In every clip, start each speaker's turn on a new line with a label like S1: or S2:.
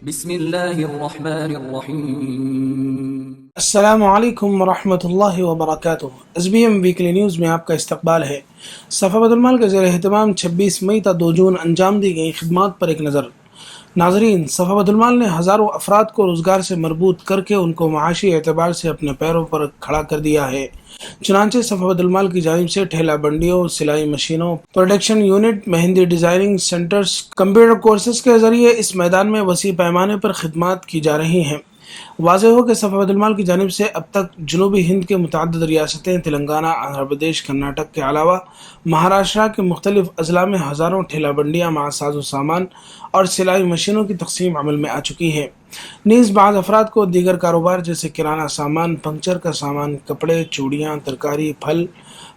S1: بسم اللہ الرحمن الرحیم۔
S2: السلام علیکم ورحمۃ اللہ وبرکاتہ۔ S B M weekly news میں آپ کا استقبال ہے۔ صفا بیت المال کے زیر اہتمام 26 مئی تا 2 جون انجام دی گئی خدمات پر ایک نظر۔ ناظرین، صفا بیت المال نے ہزاروں افراد کو روزگار سے مربوط کر کے ان کو معاشی اعتبار سے اپنے پیروں پر کھڑا کر دیا ہے۔ چنانچہ صفا بیت المال کی جانب سے ٹھیلا بنڈیوں، سلائی مشینوں، پروڈکشن یونٹ، مہندی ڈیزائننگ سینٹرز، کمپیوٹر کورسز کے ذریعے اس میدان میں وسیع پیمانے پر خدمات کی جا رہی ہیں۔ واضح ہو کہ صفا بیت المال کی جانب سے اب تک جنوبی ہند کے متعدد ریاستیں تلنگانہ، آندھرا پردیش، کرناٹک کے علاوہ مہاراشٹر کے مختلف اضلاع میں ہزاروں ٹھیلا بنڈیاں مع ساز و سامان اور سلائی مشینوں کی تقسیم عمل میں آ چکی ہے۔ نیز بعض افراد کو دیگر کاروبار جیسے کرانہ سامان، پنکچر کا سامان، کپڑے، چوڑیاں، ترکاری، پھل،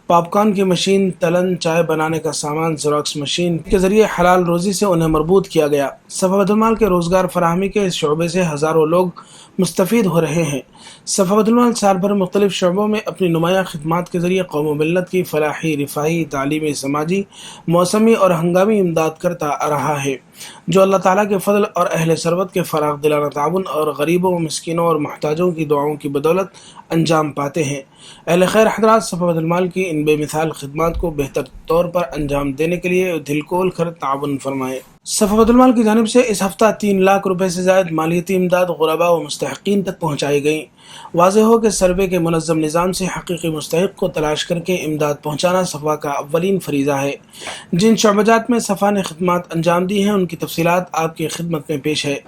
S2: پاپ کارن کی مشین، تلن، چائے بنانے کا سامان، زیروکس مشین کے ذریعے حلال روزی سے انہیں مربوط کیا گیا۔ صفا بیت المال کے روزگار فراہمی کے اس شعبے سے ہزاروں لوگ مستفید ہو رہے ہیں۔ صفا بیت المال سال بھر مختلف شعبوں میں اپنی نمایاں خدمات کے ذریعے قوم و ملت کی فلاحی، رفاہی، تعلیمی، سماجی، موسمی اور ہنگامی امداد کرتا آ رہا ہے، جو اللہ تعالیٰ کے فضل اور اہل ثروت کے فراخ دلانہ تعاون اور غریبوں، مسکینوں اور محتاجوں کی دعاؤں کی بدولت انجام پاتے ہیں۔ اہل خیر حضرات، صفا بیت المال کی ان بے مثال خدمات کو بہتر طور پر انجام دینے کے لیے دل کھول کر تعاون فرمائیں۔ صفا بیت المال کی جانب سے اس ہفتہ 3 لاکھ روپے سے زائد مالیاتی امداد غرباء و مستحقین تک پہنچائی گئی۔ واضح ہو کہ سروے کے منظم نظام سے حقیقی مستحق کو تلاش کر کے امداد پہنچانا صفا کا اولین فریضہ ہے۔ جن شعبجات میں صفا نے خدمات انجام دی ہیں ان کی تفصیلات آپ کی خدمت میں پیش ہے۔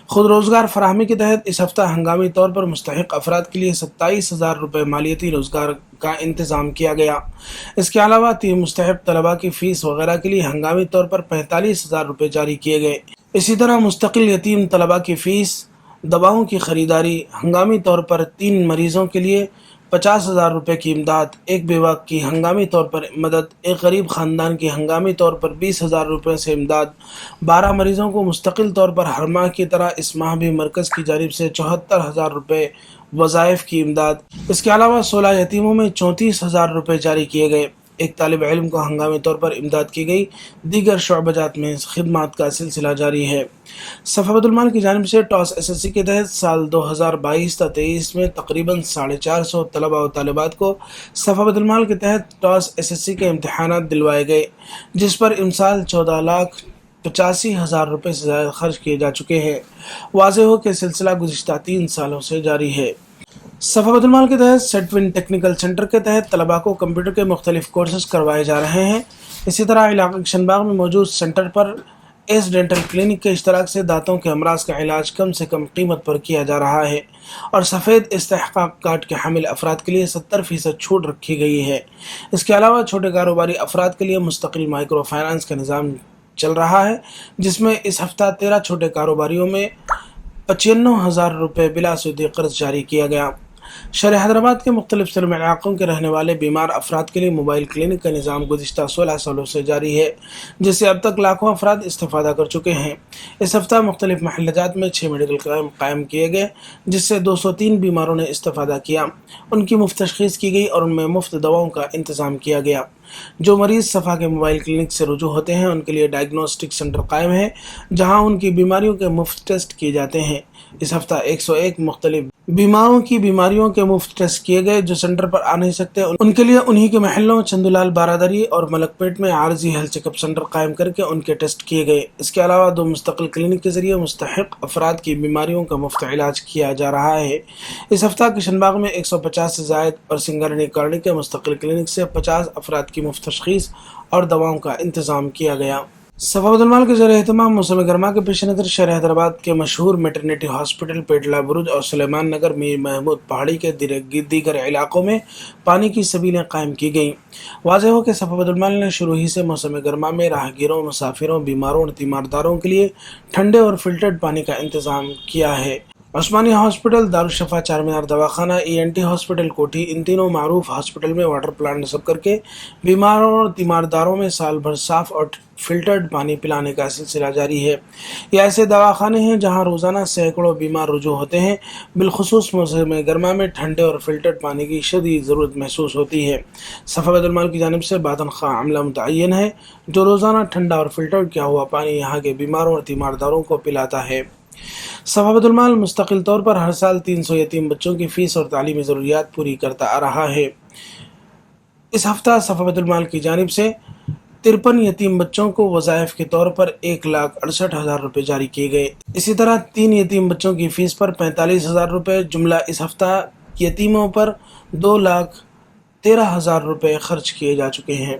S2: خود روزگار فراہمی کے تحت اس ہفتہ ہنگامی طور پر مستحق افراد کے لیے 27,000 روپے مالیاتی روزگار کا انتظام کیا گیا۔ اس کے علاوہ 3 مستحق طلباء کی فیس وغیرہ کے لیے ہنگامی طور پر 45,000 روپے جاری کیے گئے۔ اسی طرح مستقل یتیم طلباء کی فیس، دواؤں کی خریداری، ہنگامی طور پر 3 مریضوں کے لیے 50,000 روپے کی امداد، ایک بیوہ کی ہنگامی طور پر مدد، ایک غریب خاندان کی ہنگامی طور پر 20,000 روپے سے امداد، 12 مریضوں کو مستقل طور پر ہر ماہ کی طرح اس ماہ بھی مرکز کی جانب سے 74,000 روپے وظائف کی امداد۔ اس کے علاوہ 16 یتیموں میں 34,000 روپے جاری کیے گئے۔ ایک طالب علم کو ہنگامی طور پر امداد کی گئی۔ دیگر شعبجات میں خدمات کا سلسلہ جاری ہے۔ صفا بیت المال کی جانب سے ٹاس ایس ایس سی کے تحت سال 2022-23 میں تقریباً 450 طلباء و طالبات کو صفا بیت المال کے تحت ٹاس ایس ایس سی کے امتحانات دلوائے گئے، جس پر امسال 14,85,000 روپے سے زائد خرچ کیے جا چکے ہیں۔ واضح ہو کہ سلسلہ گزشتہ 3 سالوں سے جاری ہے۔ صفا بیت المال کے تحت سیٹ ون ٹیکنیکل سینٹر کے تحت طلباء کو کمپیوٹر کے مختلف کورسز کروائے جا رہے ہیں۔ اسی طرح علاقہ کشن باغ میں موجود سینٹر پر ایس ڈینٹل کلینک کے اشتراک سے دانتوں کے امراض کا علاج کم سے کم قیمت پر کیا جا رہا ہے اور سفید استحقاق کارڈ کے حامل افراد کے لیے 70% چھوٹ رکھی گئی ہے۔ اس کے علاوہ چھوٹے کاروباری افراد کے لیے مستقل مائکرو فائنانس کا نظام چل رہا ہے، جس میں اس ہفتہ 13 چھوٹے کاروباریوں میں 95,000 روپے بلا سودی قرض جاری کیا گیا۔ شہر حیدرآباد کے مختلف سرم علاقوں کے رہنے والے بیمار افراد کے لیے موبائل کلینک کا نظام گزشتہ 16 سالوں سے جاری ہے، جس سے اب تک لاکھوں افراد استفادہ کر چکے ہیں۔ اس ہفتہ مختلف محلہ جات میں 6 میڈیکل کیمپ قائم کیے گئے، جس سے 203 بیماروں نے استفادہ کیا، ان کی مفت تشخیص کی گئی اور ان میں مفت دواؤں کا انتظام کیا گیا۔ جو مریض صفا کے موبائل کلینک سے رجوع ہوتے ہیں ان کے لیے ڈائگنوسٹک سینٹر قائم ہے، جہاں ان کی بیماریوں کے مفت ٹیسٹ کیے جاتے ہیں۔ اس ہفتہ 101 مختلف بیماروں کی بیماریوں کے مفت ٹیسٹ کیے گئے۔ جو سینٹر پر آ نہیں سکتے ان کے لیے انہی کے محلوں چندولال بارادری اور ملک پیٹ میں عارضی ہیلتھ چیک اپ سینٹر قائم کر کے ان کے ٹیسٹ کیے گئے۔ اس کے علاوہ 2 مستقل کلینک کے ذریعے مستحق افراد کی بیماریوں کا مفت علاج کیا جا رہا ہے۔ اس ہفتہ کشن باغ میں 150 سے زائد اور سنگرانی کالونی کے مستقل کلینک سے 50 افراد کی مفت تشخیص اور دواؤں کا انتظام کیا گیا۔ صفا بیت المال کے زیر اہتمام موسم گرما کے پیش نظر شہر حیدرآباد کے مشہور میٹرنیٹی ہاسپٹل، پیٹلا برج اور سلیمان نگر میر محمود پہاڑی کے دیگر علاقوں میں پانی کی سبیلیں قائم کی گئیں۔ واضح ہو کہ صفا بیت المال نے شروع ہی سے موسم گرما میں راہگیروں، مسافروں، بیماروں اور تیمارداروں کے لیے ٹھنڈے اور فلٹرڈ پانی کا انتظام کیا ہے۔ عثمانی ہاسپٹل، دارالشفا چار مینار دواخانہ، ENT ہاسپٹل کوٹھی، ان تینوں معروف ہاسپٹل میں واٹر پلانٹ نصب کر کے بیماروں اور تیمارداروں میں سال بھر صاف اور فلٹرڈ پانی پلانے کا سلسلہ جاری ہے۔ یہ ایسے دواخانے ہیں جہاں روزانہ سینکڑوں بیمار رجوع ہوتے ہیں۔ بالخصوص موسم گرما میں ٹھنڈے اور فلٹرڈ پانی کی شدید ضرورت محسوس ہوتی ہے۔ صفا بیت المال کی جانب سے باطن خواہ عملہ متعین ہے جو روزانہ ٹھنڈا اور فلٹرڈ کیا ہوا پانی یہاں کے بیماروں اور تیمارداروں کو پلاتا ہے۔ صفا بیت المال مستقل طور پر ہر سال 300 یتیم بچوں کی فیس اور تعلیمی ضروریات پوری کرتا آ رہا ہے۔ اس ہفتہ صفا بیت المال کی جانب سے 53 یتیم بچوں کو وظائف کے طور پر 1,68,000 روپے جاری کیے گئے۔ اسی طرح 3 یتیم بچوں کی فیس پر 45,000 روپے، جملہ اس ہفتہ یتیموں پر 2,13,000 روپے خرچ کیے جا چکے ہیں۔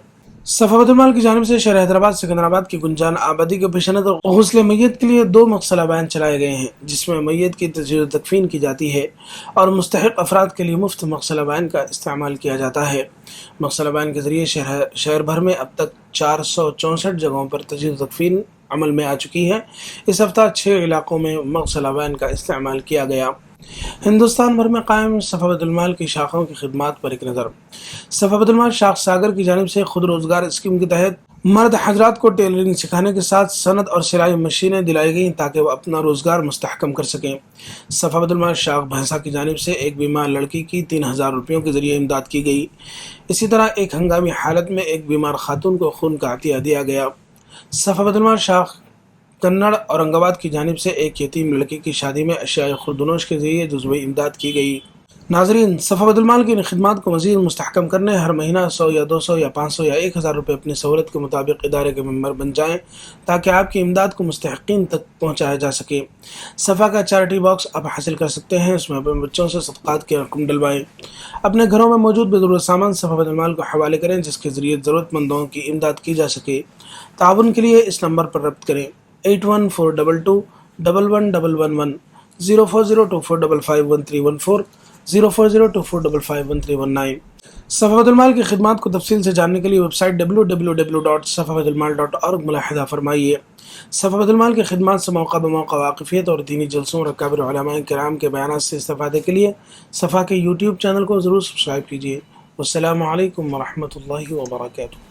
S2: صفا بیت المال کی جانب سے شہر حیدرآباد سکندرآباد کی گنجان آبادی کے پیش نظر غسل میت کے لیے 2 مغسلہ بین چلائے گئے ہیں، جس میں میت کی تجہیز و تکفین کی جاتی ہے اور مستحق افراد کے لیے مفت مغسلہ بین کا استعمال کیا جاتا ہے۔ مغسلہ بین کے ذریعے شہر بھر میں اب تک 464 جگہوں پر تجہیز و تکفین عمل میں آ چکی ہے۔ اس ہفتہ 6 علاقوں میں مغسلہ بین کا استعمال کیا گیا۔ ہندوستان بھر میں قائم صفا بیت المال کی شاخوں کی خدمات پر ایک نظر۔ صفا بیت المال شاخ ساگر کی جانب سے خود روزگار اسکیم کے تحت مرد حضرات کو ٹیلرنگ سکھانے کے ساتھ صنعت اور سلائی مشینیں دلائی گئیں تاکہ وہ اپنا روزگار مستحکم کر سکیں۔ صفا بیت المال شاخ بھینسا کی جانب سے ایک بیمار لڑکی کی 3,000 روپیوں کے ذریعے امداد کی گئی۔ اسی طرح ایک ہنگامی حالت میں ایک بیمار خاتون کو خون کا عطیہ دیا گیا۔ صفا بیت المال شاخ کنڑ اورنگ آباد کی جانب سے ایک یتیم لڑکی کی شادی میں اشیاء خوردنوش کے ذریعے جزوی امداد کی گئی۔ ناظرین، صفا بیت المال کی ان خدمات کو مزید مستحکم کرنے ہر مہینہ 100 یا 200 یا 500 یا 1,000 روپے اپنی سہولت کے مطابق ادارے کے ممبر بن جائیں تاکہ آپ کی امداد کو مستحقین تک پہنچایا جا سکے۔ صفا کا چیریٹی باکس آپ حاصل کر سکتے ہیں، اس میں اپنے بچوں سے صدقات کی رقم ڈلوائیں۔ اپنے گھروں میں موجود بے ضرورت سامان صفا بیت المال کو حوالے کریں جس کے ذریعے ضرورت مندوں کی امداد کی جا سکے۔ تعاون کے لیے اس نمبر پر رابطہ کریں 8142 1111 04024551314 04024551319۔ صفا بیت المال کی خدمات کو تفصیل سے جاننے کے لیے ویب سائٹ www.safabetalmal.org ملاحظہ فرمائیے۔ صفا بیت المال کی خدمات سے موقع بموقع واقفیت اور دینی جلسوں اور اکابر علماء کرام کے بیانات سے استفادے کے لیے صفا کے YouTube چینل کو ضرور سبسکرائب کیجیے۔ والسلام علیکم ورحمۃ اللہ وبرکاتہ۔